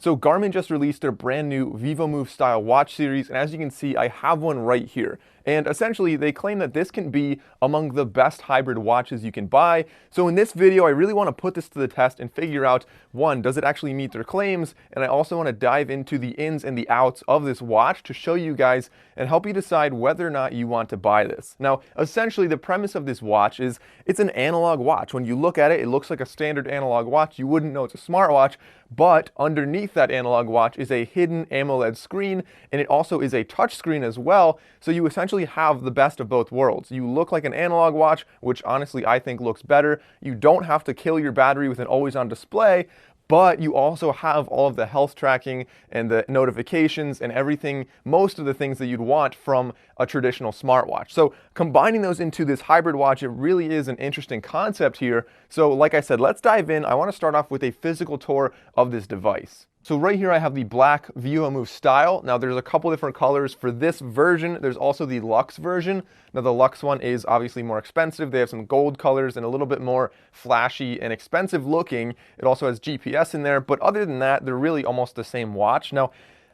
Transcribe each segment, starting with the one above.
So Garmin just released their brand new Vivomove Style watch series, and as you can see, I have one right here. And essentially, they claim that this can be among the best hybrid watches you can buy. So in this video, I really want to put this to the test and figure out, one, does it actually meet their claims? And I also want to dive into the ins and the outs of this watch to show you guys and help you decide whether or not you want to buy this. Now, essentially, the premise of this watch is it's an analog watch. When you look at it, it looks like a standard analog watch. You wouldn't know it's a smartwatch, but underneath that analog watch is a hidden AMOLED screen, and it also is a touch screen as well. So you essentially have the best of both worlds. You look like an analog watch, which honestly I think looks better. You don't have to kill your battery with an always-on display, but you also have all of the health tracking and the notifications and everything, most of the things that you'd want from a traditional smartwatch. So combining those into this hybrid watch, it really is an interesting concept here. So like I said, let's dive in. I want to start off with a physical tour of this device. So right here I have the black Vivomove Style. Now there's a couple different colors for this version. There's also the Luxe version. Now the Luxe one is obviously more expensive. They have some gold colors and a little bit more flashy and expensive looking. It also has GPS in there, but other than that, they're really almost the same watch. Now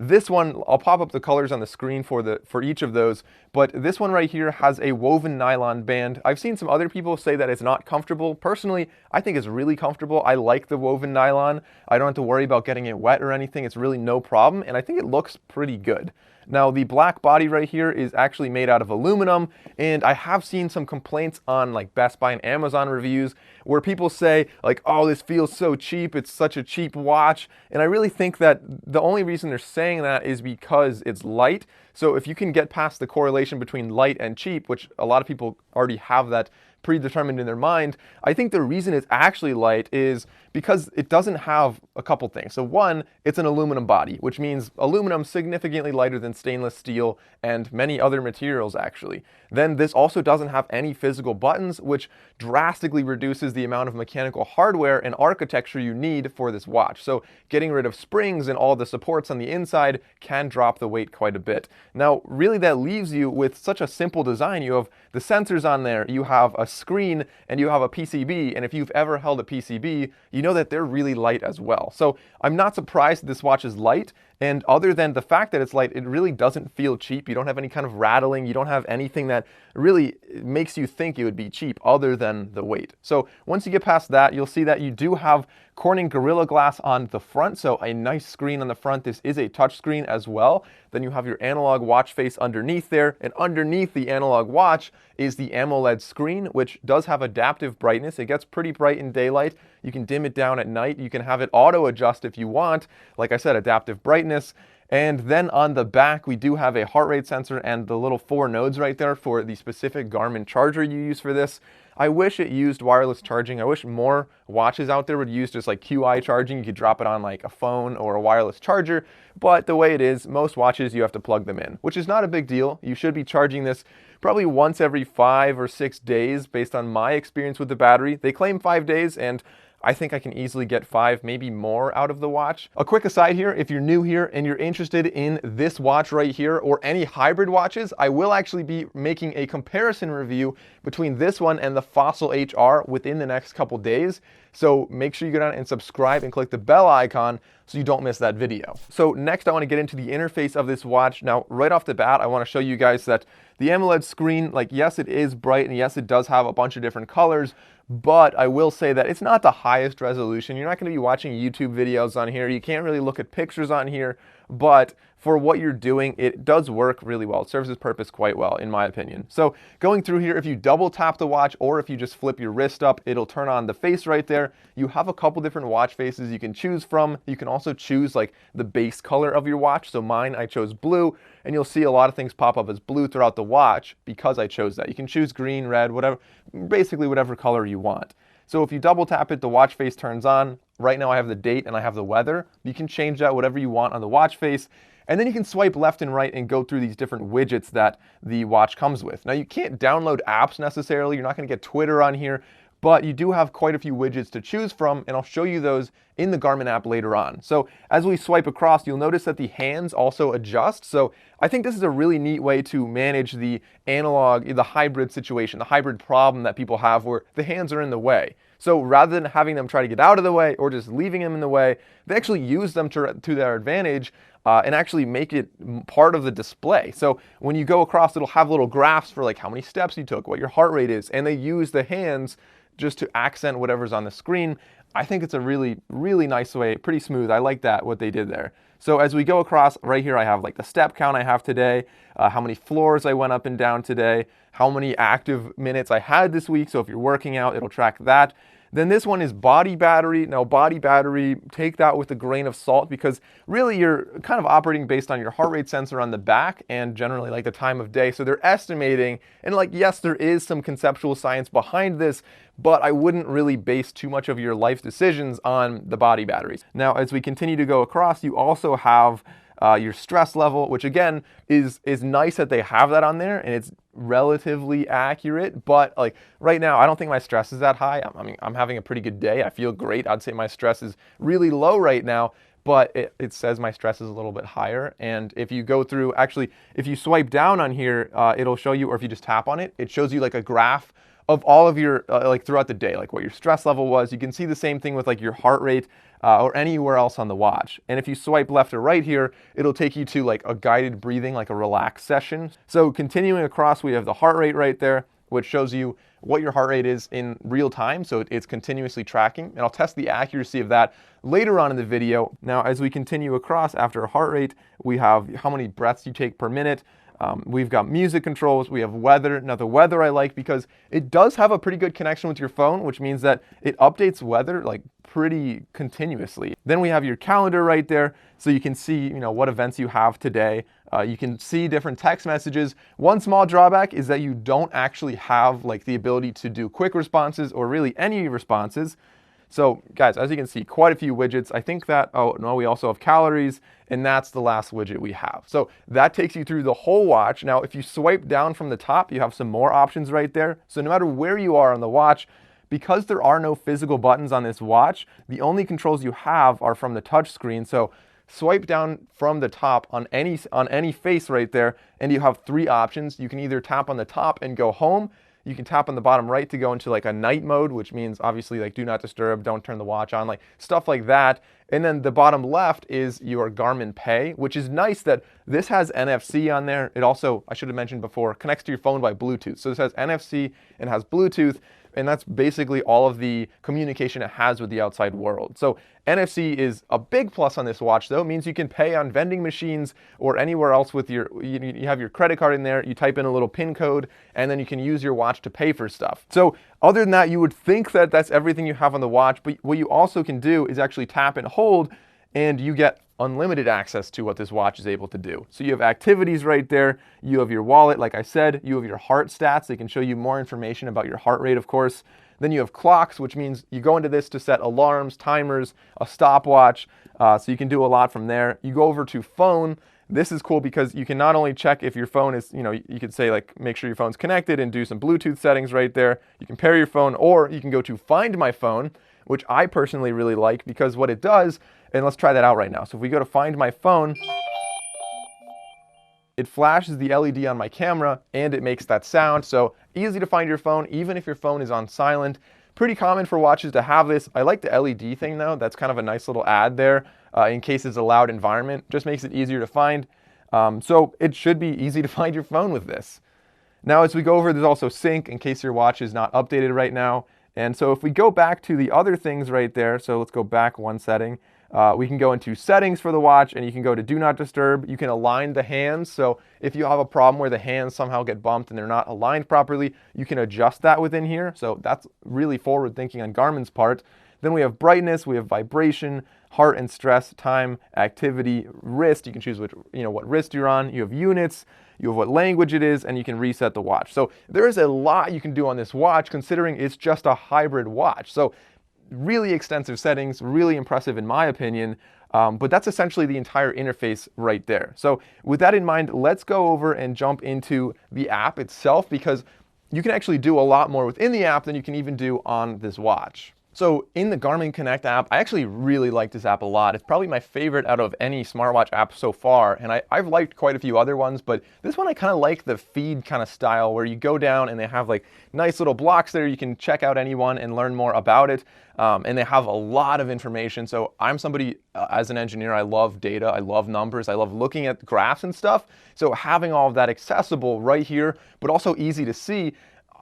this one, I'll pop up the colors on the screen for each of those, but this one right here has a woven nylon band. I've seen some other people say that it's not comfortable. Personally, I think it's really comfortable. I like the woven nylon. I don't have to worry about getting it wet or anything. It's really no problem, and I think it looks pretty good. Now, the black body right here is actually made out of aluminum, and I have seen some complaints on like Best Buy and Amazon reviews where people say like, oh, this feels so cheap, it's such a cheap watch. And I really think that the only reason they're saying that is because it's light. So if you can get past the correlation between light and cheap, which a lot of people already have that predetermined in their mind, I think the reason it's actually light is because it doesn't have a couple things. So one, it's an aluminum body, which means aluminum significantly lighter than stainless steel and many other materials actually. Then this also doesn't have any physical buttons, which drastically reduces the amount of mechanical hardware and architecture you need for this watch. So getting rid of springs and all the supports on the inside can drop the weight quite a bit. Now, really that leaves you with such a simple design. You have the sensors on there, you have a screen, and you have a PCB. And if you've ever held a PCB, you know that they're really light as well. So I'm not surprised that this watch is light. And other than the fact that it's light, it really doesn't feel cheap. You don't have any kind of rattling. You don't have anything that really makes you think it would be cheap other than the weight. So once you get past that, you'll see that you do have Corning Gorilla Glass on the front, so a nice screen on the front. This is a touch screen as well. Then you have your analog watch face underneath there, and underneath the analog watch is the AMOLED screen, which does have adaptive brightness. It gets pretty bright in daylight. You can dim it down at night. You can have it auto adjust if you want. Like I said, adaptive brightness. And then on the back, we do have a heart rate sensor and the little 4 nodes right there for the specific Garmin charger you use for this. I wish it used wireless charging. I wish more watches out there would use just like QI charging. You could drop it on like a phone or a wireless charger. But the way it is, most watches you have to plug them in, which is not a big deal. You should be charging this probably once every 5 or 6 days based on my experience with the battery. They claim 5 days, and I think I can easily get 5, maybe more out of the watch. A quick aside here, if you're new here and you're interested in this watch right here or any hybrid watches, I will actually be making a comparison review between this one and the Fossil HR within the next couple days. So make sure you go down and subscribe and click the bell icon so you don't miss that video. So next I want to get into the interface of this watch. Now, right off the bat, I want to show you guys that the AMOLED screen, like yes, it is bright and yes, it does have a bunch of different colors, but I will say that it's not the highest resolution. You're not going to be watching YouTube videos on here. You can't really look at pictures on here, but for what you're doing, it does work really well. It serves its purpose quite well, in my opinion. So going through here, if you double tap the watch or if you just flip your wrist up, it'll turn on the face right there. You have a couple different watch faces you can choose from. You can also choose like the base color of your watch. So mine, I chose blue, and you'll see a lot of things pop up as blue throughout the watch because I chose that. You can choose green, red, whatever, basically whatever color you want. So if you double tap it, the watch face turns on. Right now I have the date and I have the weather. You can change that whatever you want on the watch face. And then you can swipe left and right and go through these different widgets that the watch comes with. Now you can't download apps necessarily. You're not going to get Twitter on here, but you do have quite a few widgets to choose from, and I'll show you those in the Garmin app later on. So as we swipe across, you'll notice that the hands also adjust. So I think this is a really neat way to manage the analog, the hybrid situation, the hybrid problem that people have where the hands are in the way. So rather than having them try to get out of the way or just leaving them in the way, they actually use them to their advantage and actually make it part of the display. So when you go across, it'll have little graphs for like how many steps you took, what your heart rate is, and they use the hands just to accent whatever's on the screen. I think it's a really, really nice way, pretty smooth. I like that, what they did there. So as we go across, right here I have like the step count I have today, how many floors I went up and down today, how many active minutes I had this week. So if you're working out, it'll track that. Then this one is body battery. Now body battery, take that with a grain of salt because really you're kind of operating based on your heart rate sensor on the back and generally like the time of day. So they're estimating, and like, yes, there is some conceptual science behind this, but I wouldn't really base too much of your life decisions on the body batteries. Now, as we continue to go across, you also have your stress level, which again is nice that they have that on there and it's relatively accurate. But like right now, I don't think my stress is that high. I mean, I'm having a pretty good day. I feel great. I'd say my stress is really low right now, but it says my stress is a little bit higher. And if you go through, actually, if you swipe down on here, it'll show you, or if you just tap on it, it shows you like a graph of all of your, like throughout the day, like what your stress level was. You can see the same thing with like your heart rate or anywhere else on the watch. And if you swipe left or right here, it'll take you to like a guided breathing, like a relaxed session. So continuing across, we have the heart rate right there, which shows you what your heart rate is in real time. So it's continuously tracking, and I'll test the accuracy of that later on in the video. Now, as we continue across after heart rate, we have how many breaths you take per minute. We've got music controls, we have weather. Now the weather I like because it does have a pretty good connection with your phone, which means that it updates weather like pretty continuously. Then we have your calendar right there, so you can see, what events you have today. You can see different text messages. One small drawback is that you don't actually have like the ability to do quick responses or really any responses. So guys, as you can see, quite a few widgets. I think that, oh no, we also have calories, and that's the last widget we have. So that takes you through the whole watch. Now, if you swipe down from the top, you have some more options right there. So no matter where you are on the watch, because there are no physical buttons on this watch, the only controls you have are from the touch screen. So swipe down from the top on any face right there, and you have three options. You can either tap on the top and go home. You can tap on the bottom right to go into like a night mode, which means obviously like do not disturb, don't turn the watch on, like stuff like that. And then the bottom left is your Garmin Pay, which is nice that this has NFC on there. It also, I should have mentioned before, connects to your phone by Bluetooth. So this has NFC and has Bluetooth, and that's basically all of the communication it has with the outside world. So NFC is a big plus on this watch, though. It means you can pay on vending machines or anywhere else with you have your credit card in there, you type in a little PIN code, and then you can use your watch to pay for stuff. So other than that, you would think that that's everything you have on the watch, but what you also can do is actually tap and hold, and you get unlimited access to what this watch is able to do. So you have activities right there, you have your wallet, like I said, you have your heart stats. They can show you more information about your heart rate, of course. Then you have clocks, which means you go into this to set alarms, timers, a stopwatch, so you can do a lot from there. You go over to phone. This is cool because you can not only check if your phone is, you could say like, make sure your phone's connected and do some Bluetooth settings right there. You can pair your phone, or you can go to Find My Phone, which I personally really like because what it does, and let's try that out right now. So if we go to Find My Phone, it flashes the LED on my camera and it makes that sound. So easy to find your phone, even if your phone is on silent. Pretty common for watches to have this. I like the LED thing though. That's kind of a nice little add there in case it's a loud environment. Just makes it easier to find. So it should be easy to find your phone with this. Now as we go over, there's also sync in case your watch is not updated right now. And so if we go back to the other things right there, so let's go back one setting. We can go into settings for the watch, and you can go to do not disturb. You can align the hands. So if you have a problem where the hands somehow get bumped and they're not aligned properly, you can adjust that within here. So that's really forward thinking on Garmin's part. Then we have brightness, we have vibration, heart and stress, time, activity, wrist. You can choose which, what wrist you're on. You have units, you have what language it is, and you can reset the watch. So there is a lot you can do on this watch considering it's just a hybrid watch. So really extensive settings, really impressive in my opinion, but that's essentially the entire interface right there. So with that in mind, let's go over and jump into the app itself because you can actually do a lot more within the app than you can even do on this watch. So in the Garmin Connect app, I actually really like this app a lot. It's probably my favorite out of any smartwatch app so far, and I've liked quite a few other ones, but this one I kind of like the feed kind of style where you go down and they have like nice little blocks there. You can check out anyone and learn more about it, and they have a lot of information. So I'm somebody, as an engineer, I love data, I love numbers, I love looking at graphs and stuff. So having all of that accessible right here, but also easy to see,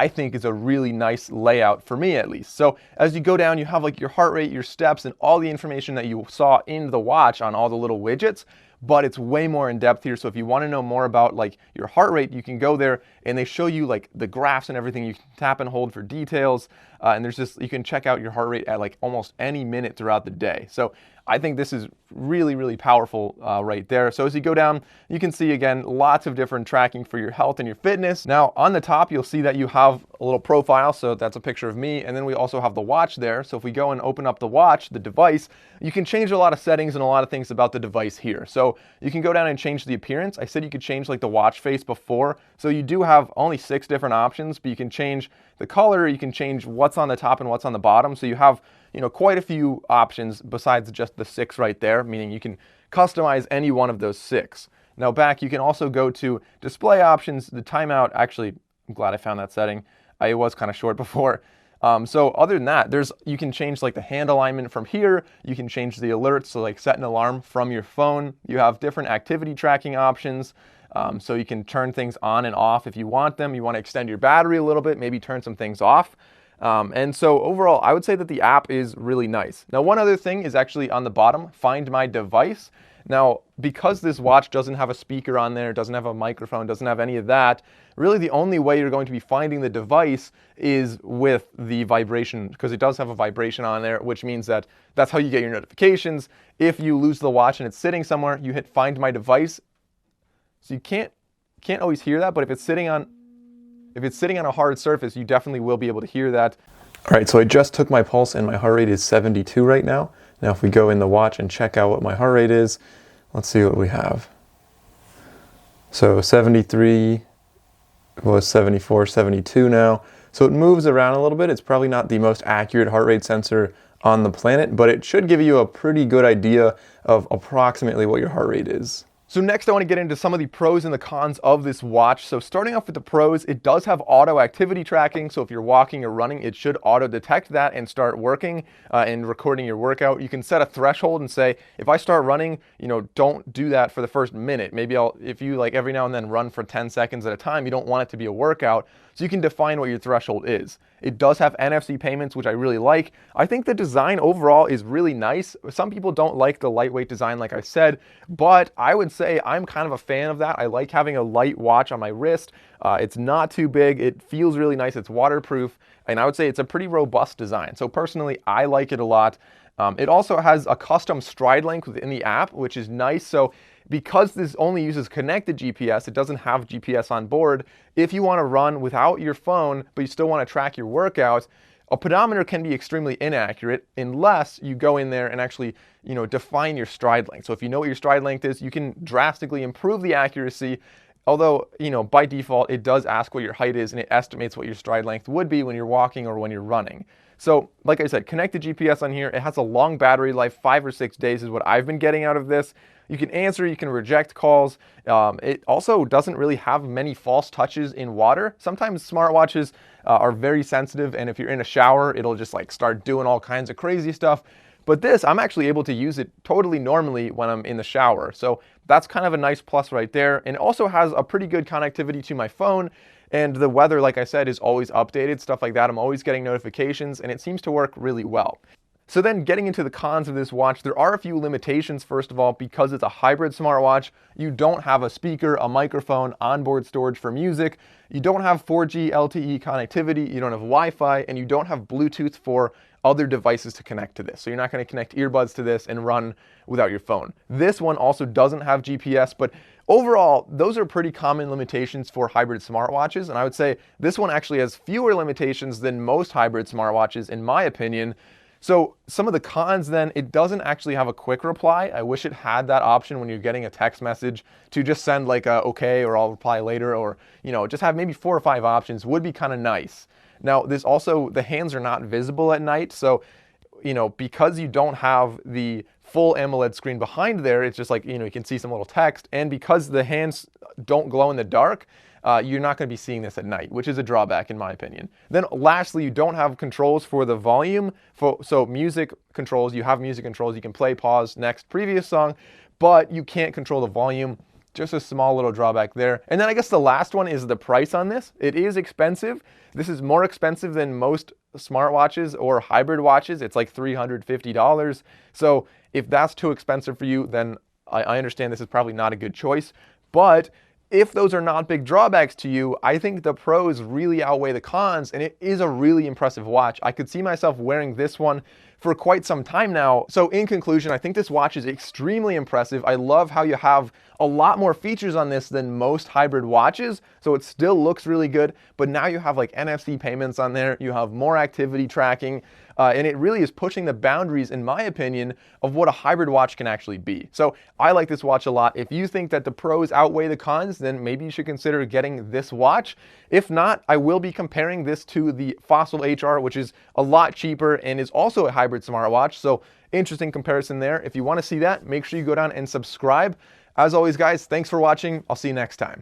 I think is a really nice layout for me at least. So as you go down, you have like your heart rate, your steps, and all the information that you saw in the watch on all the little widgets, but it's way more in depth here. So if you want to know more about like your heart rate, you can go there and they show you like the graphs and everything. You can tap and hold for details. And there's just, you can check out your heart rate at like almost any minute throughout the day. So I think this is really, really powerful right there. So as you go down, you can see again, lots of different tracking for your health and your fitness. Now on the top, you'll see that you have a little profile. So that's a picture of me. And then we also have the watch there. So if we go and open up the watch, the device, you can change a lot of settings and a lot of things about the device here. So you can go down and change the appearance. I said you could change like the watch face before. So you do have only 6 different options, but you can change the color, you can change what's on the top and what's on the bottom. So you have, you know, quite a few options besides just the 6 right there, meaning you can customize any one of those 6. Now back, you can also go to display options, the timeout. Actually, I'm glad I found that setting. It was kind of short before. So other than that, you can change like the hand alignment from here. You can change the alerts, so like set an alarm from your phone. You have different activity tracking options. So you can turn things on and off if you want them. You want to extend your battery a little bit, maybe turn some things off. And so overall, I would say that the app is really nice. Now, one other thing is actually on the bottom, find my device. Now, because this watch doesn't have a speaker on there, doesn't have a microphone, doesn't have any of that, really the only way you're going to be finding the device is with the vibration, because it does have a vibration on there, which means that that's how you get your notifications. If you lose the watch and it's sitting somewhere, you hit find my device. So you can't always hear that, but if it's sitting on a hard surface, you definitely will be able to hear that. All right, so I just took my pulse and my heart rate is 72 right now. Now if we go in the watch and check out what my heart rate is, let's see what we have. So 73 was 74, 72 now. So it moves around a little bit. It's probably not the most accurate heart rate sensor on the planet, but it should give you a pretty good idea of approximately what your heart rate is. So next I want to get into some of the pros and the cons of this watch. So starting off with the pros, it does have auto activity tracking. So if you're walking or running, it should auto detect that and start working and recording your workout. You can set a threshold and say, if I start running, don't do that for the first minute. Maybe if you like every now and then run for 10 seconds at a time, you don't want it to be a workout. So you can define what your threshold is. It does have NFC payments, which I really like. I think the design overall is really nice. Some people don't like the lightweight design, like I said, but I would say I'm kind of a fan of that. I like having a light watch on my wrist. It's not too big. It feels really nice. It's waterproof. And I would say it's a pretty robust design. So personally, I like it a lot. It also has a custom stride length within the app, which is nice. So because this only uses connected GPS, it doesn't have GPS on board. If you want to run without your phone, but you still want to track your workouts, a pedometer can be extremely inaccurate unless you go in there and actually, define your stride length. So if you know what your stride length is, you can drastically improve the accuracy. Although, by default, it does ask what your height is and it estimates what your stride length would be when you're walking or when you're running. So like I said, connected GPS on here. It has a long battery life, 5 or 6 days is what I've been getting out of this. You can answer, you can reject calls. It also doesn't really have many false touches in water. Sometimes smartwatches are very sensitive, and if you're in a shower, it'll just like start doing all kinds of crazy stuff. But this, I'm actually able to use it totally normally when I'm in the shower. So that's kind of a nice plus right there. And it also has a pretty good connectivity to my phone. And the weather, like I said, is always updated, stuff like that. I'm always getting notifications, and it seems to work really well. So then getting into the cons of this watch, there are a few limitations. First of all, because it's a hybrid smartwatch, you don't have a speaker, a microphone, onboard storage for music. You don't have 4G LTE connectivity, you don't have Wi-Fi, and you don't have Bluetooth for other devices to connect to this. So you're not going to connect earbuds to this and run without your phone. This one also doesn't have GPS, but overall, those are pretty common limitations for hybrid smartwatches. And I would say this one actually has fewer limitations than most hybrid smartwatches, in my opinion. So some of the cons then, it doesn't actually have a quick reply. I wish it had that option when you're getting a text message to just send like a okay or I'll reply later, or just have maybe 4 or 5 options would be kind of nice. Now, this also, the hands are not visible at night, so because you don't have the full AMOLED screen behind there, it's just like, you can see some little text. And because the hands don't glow in the dark, you're not going to be seeing this at night, which is a drawback in my opinion. Then lastly, you don't have controls for the volume. So music controls, you have music controls. You can play, pause, next, previous song, but you can't control the volume. Just a small little drawback there. And then I guess the last one is the price on this. It is expensive. This is more expensive than most smartwatches or hybrid watches. It's like $350. So if that's too expensive for you, then I understand this is probably not a good choice. But if those are not big drawbacks to you, I think the pros really outweigh the cons, and it is a really impressive watch. I could see myself wearing this one for quite some time now. So in conclusion, I think this watch is extremely impressive. I love how you have a lot more features on this than most hybrid watches. So it still looks really good, but now you have like NFC payments on there. You have more activity tracking, and it really is pushing the boundaries, in my opinion, of what a hybrid watch can actually be. So I like this watch a lot. If you think that the pros outweigh the cons, then maybe you should consider getting this watch. If not, I will be comparing this to the Fossil HR, which is a lot cheaper and is also a hybrid smartwatch. So interesting comparison there. If you want to see that, make sure you go down and subscribe. As always, guys, thanks for watching. I'll see you next time.